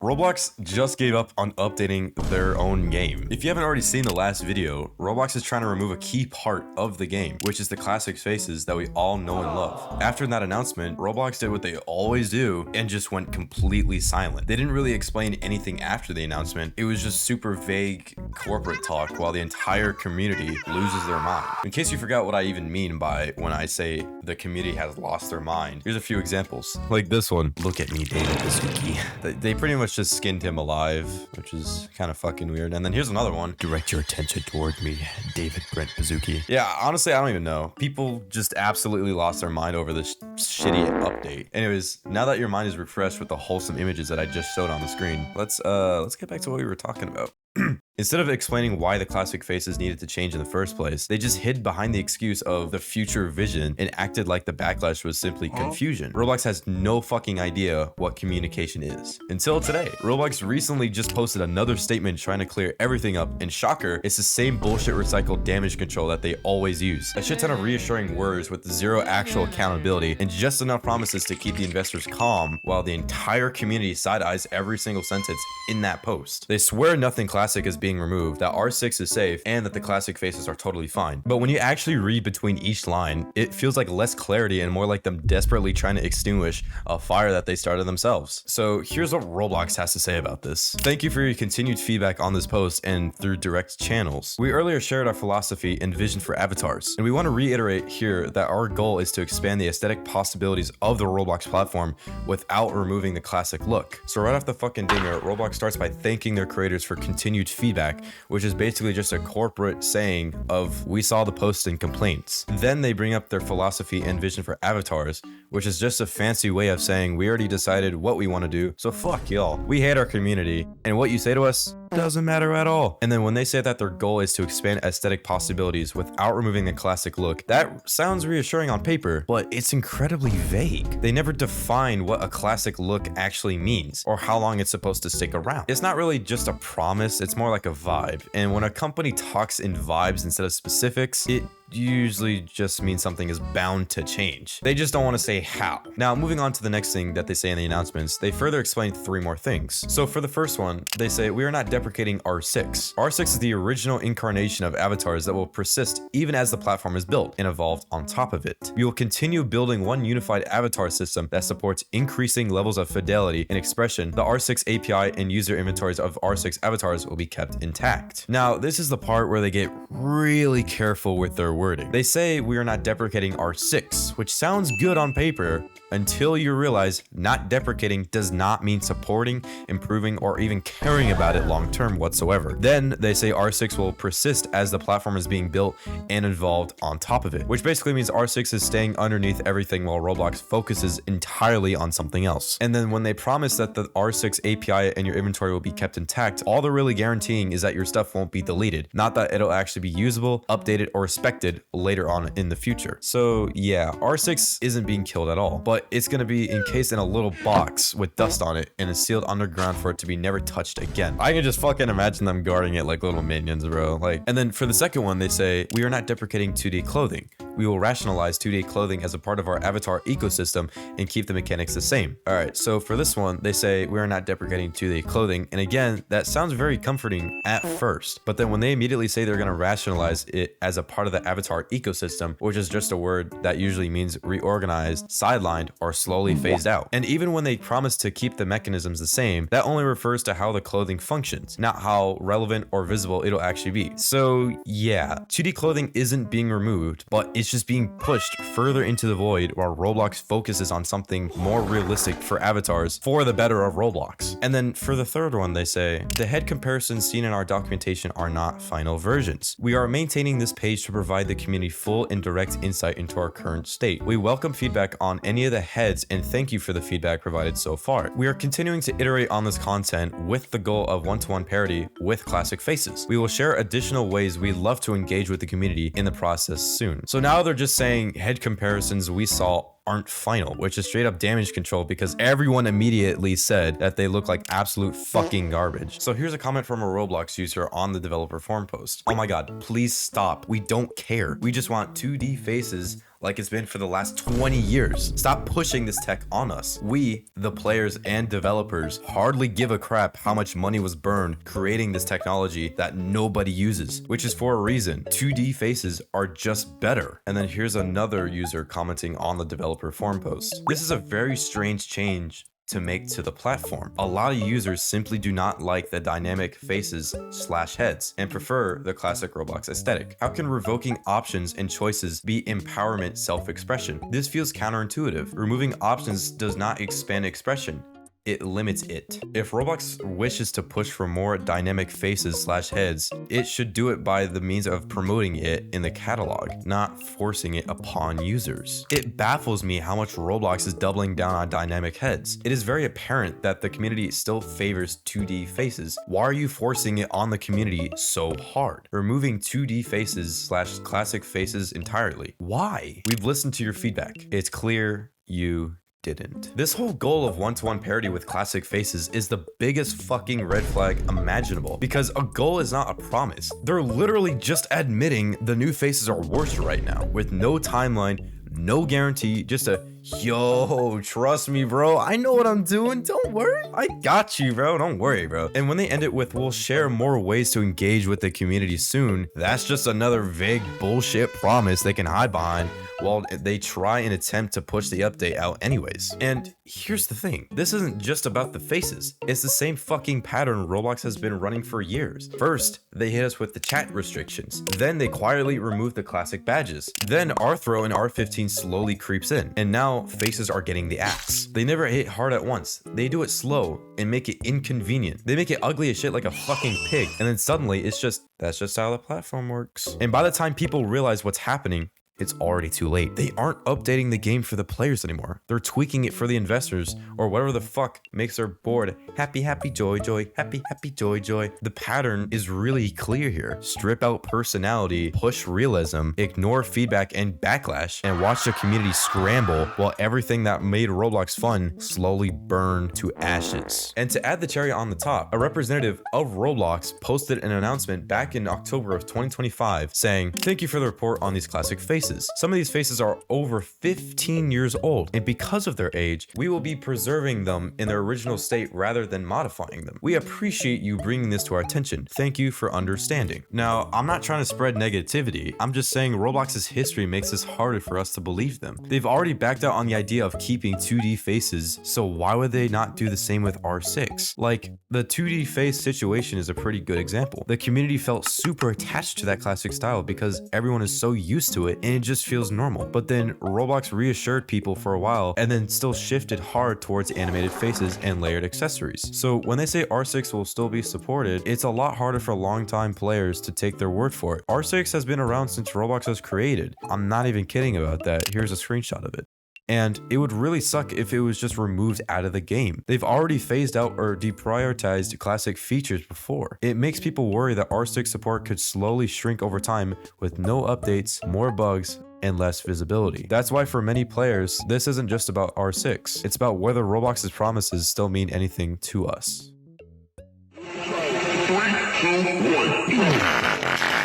Roblox just gave up on updating their own game. If you haven't already seen the last video, Roblox is trying to remove a key part of the game, which is the classic faces that we all know and love. After that announcement, Roblox did what they always do and just went completely silent. They didn't really explain anything after the announcement. It was just super vague corporate talk while the entire community loses their mind. In case you forgot what I even mean by when I say the community has lost their mind, here's a few examples. Like this one. Look at me, davidbaszucki. They pretty much just skinned him alive, which is kind of fucking weird. And then here's another one. Direct your attention toward me, davidbaszucki. Yeah, honestly, I don't even know. People just absolutely lost their mind over this shitty update. Anyways, now that your mind is refreshed with the wholesome images that I just showed on the screen, let's get back to what we were talking about. Instead of explaining why the classic faces needed to change in the first place, they just hid behind the excuse of the future vision and acted like the backlash was simply confusion. Roblox has no fucking idea what communication is. Until today, Roblox recently just posted another statement trying to clear everything up, and shocker, it's the same bullshit recycled damage control that they always use. A shit ton of reassuring words with zero actual accountability and just enough promises to keep the investors calm while the entire community side-eyes every single sentence in that post. They swear nothing classic is being removed, that R6 is safe, and that the classic faces are totally fine. But when you actually read between each line, it feels like less clarity and more like them desperately trying to extinguish a fire that they started themselves. So here's what Roblox has to say about this. Thank you for your continued feedback on this post and through direct channels. We earlier shared our philosophy and vision for avatars, and we want to reiterate here that our goal is to expand the aesthetic possibilities of the Roblox platform without removing the classic look. So right off the fucking dinger, Roblox starts by thanking their creators for continued feedback, which is basically just a corporate saying of we saw the posts and complaints. Then they bring up their philosophy and vision for avatars, which is just a fancy way of saying we already decided what we want to do, so fuck y'all. We hate our community, and what you say to us doesn't matter at all. And then when they say that their goal is to expand aesthetic possibilities without removing the classic look, that sounds reassuring on paper, but it's incredibly vague. They never define what a classic look actually means or how long it's supposed to stick around. It's not really just a promise, it's more like a vibe. And when a company talks in vibes instead of specifics, it usually just means something is bound to change. They just don't want to say how. Now, moving on to the next thing that they say in the announcements, they further explain 3 more things. So for the first one, they say we are not deprecating R6. R6 is the original incarnation of avatars that will persist even as the platform is built and evolved on top of it. We will continue building one unified avatar system that supports increasing levels of fidelity and expression. The R6 API and user inventories of R6 avatars will be kept intact. Now, this is the part where they get really careful with their wording. They say we are not deprecating R6, which sounds good on paper until you realize not deprecating does not mean supporting, improving, or even caring about it long term whatsoever. Then they say R6 will persist as the platform is being built and evolved on top of it, which basically means R6 is staying underneath everything while Roblox focuses entirely on something else. And then when they promise that the R6 API and your inventory will be kept intact, all they're really guaranteeing is that your stuff won't be deleted, not that it'll actually be usable, updated, or respected later on in the future. So yeah, R6 isn't being killed at all, but it's going to be encased in a little box with dust on it and is sealed underground for it to be never touched again. I can just fucking imagine them guarding it like little minions, bro. Like, and then for the second one, they say we are not deprecating 2D clothing. We will rationalize 2D clothing as a part of our avatar ecosystem and keep the mechanics the same. All right, so for this one, they say we are not deprecating 2D clothing. And again, that sounds very comforting at first, but then when they immediately say they're going to rationalize it as a part of the avatar ecosystem, which is just a word that usually means reorganized, sidelined, or slowly phased out. And even when they promise to keep the mechanisms the same, that only refers to how the clothing functions, not how relevant or visible it'll actually be. So yeah, 2D clothing isn't being removed, but it's just being pushed further into the void while Roblox focuses on something more realistic for avatars for the better of Roblox. And then for the third one, they say the head comparisons seen in our documentation are not final versions. We are maintaining this page to provide the community full and direct insight into our current state. We welcome feedback on any of the heads and thank you for the feedback provided so far. We are continuing to iterate on this content with the goal of one-to-one parity with classic faces. We will share additional ways we'd love to engage with the community in the process soon. So now they're just saying head comparisons we saw aren't final, which is straight up damage control because everyone immediately said that they look like absolute fucking garbage. So here's a comment from a Roblox user on the developer forum post. Oh my god, please stop. We don't care. We just want 2D faces like it's been for the last 20 years. Stop pushing this tech on us. We, the players and developers, hardly give a crap how much money was burned creating this technology that nobody uses, which is for a reason. 2D faces are just better. And then here's another user commenting on the developer forum post. This is a very strange change to make to the platform. A lot of users simply do not like the dynamic faces / heads and prefer the classic Roblox aesthetic. How can revoking options and choices be empowerment self-expression? This feels counterintuitive. Removing options does not expand expression. It limits it. If Roblox wishes to push for more dynamic faces / heads, it should do it by the means of promoting it in the catalog, not forcing it upon users. It baffles me how much Roblox is doubling down on dynamic heads. It is very apparent that the community still favors 2D faces. Why are you forcing it on the community so hard? Removing 2D faces / classic faces entirely. Why? We've listened to your feedback. It's clear you didn't. This whole goal of one-to-one parity with classic faces is the biggest fucking red flag imaginable, because a goal is not a promise. They're literally just admitting the new faces are worse right now, with no timeline, no guarantee, just a yo, trust me, bro, I know what I'm doing, don't worry, I got you, bro, don't worry, bro. And when they end it with, we'll share more ways to engage with the community soon, that's just another vague bullshit promise they can hide behind while they try and attempt to push the update out anyways. And here's the thing, this isn't just about the faces, it's the same fucking pattern Roblox has been running for years. First, they hit us with the chat restrictions, then they quietly removed the classic badges, then R-throw and R15 slowly creeps in, and now faces are getting the axe. They never hit hard at once, they do it slow and make it inconvenient. They make it ugly as shit like a fucking pig, and then suddenly it's just, that's just how the platform works. And by the time people realize what's happening, it's already too late. They aren't updating the game for the players anymore. They're tweaking it for the investors or whatever the fuck makes their board happy, happy, joy, joy, happy, happy, joy, joy. The pattern is really clear here. Strip out personality, push realism, ignore feedback and backlash, and watch the community scramble while everything that made Roblox fun slowly burn to ashes. And to add the cherry on the top, a representative of Roblox posted an announcement back in October of 2025 saying, "Thank you for the report on these classic faces. Some of these faces are over 15 years old, and because of their age, we will be preserving them in their original state rather than modifying them. We appreciate you bringing this to our attention. Thank you for understanding." Now, I'm not trying to spread negativity. I'm just saying Roblox's history makes this harder for us to believe them. They've already backed out on the idea of keeping 2D faces, so why would they not do the same with R6? Like, the 2D face situation is a pretty good example. The community felt super attached to that classic style because everyone is so used to it, and it just feels normal. But then Roblox reassured people for a while and then still shifted hard towards animated faces and layered accessories. So when they say R6 will still be supported, it's a lot harder for longtime players to take their word for it. R6 has been around since Roblox was created. I'm not even kidding about that. Here's a screenshot of it. And it would really suck if it was just removed out of the game. They've already phased out or deprioritized classic features before. It makes people worry that R6 support could slowly shrink over time with no updates, more bugs, and less visibility. That's why for many players, this isn't just about R6. It's about whether Roblox's promises still mean anything to us. 3, 2, 1.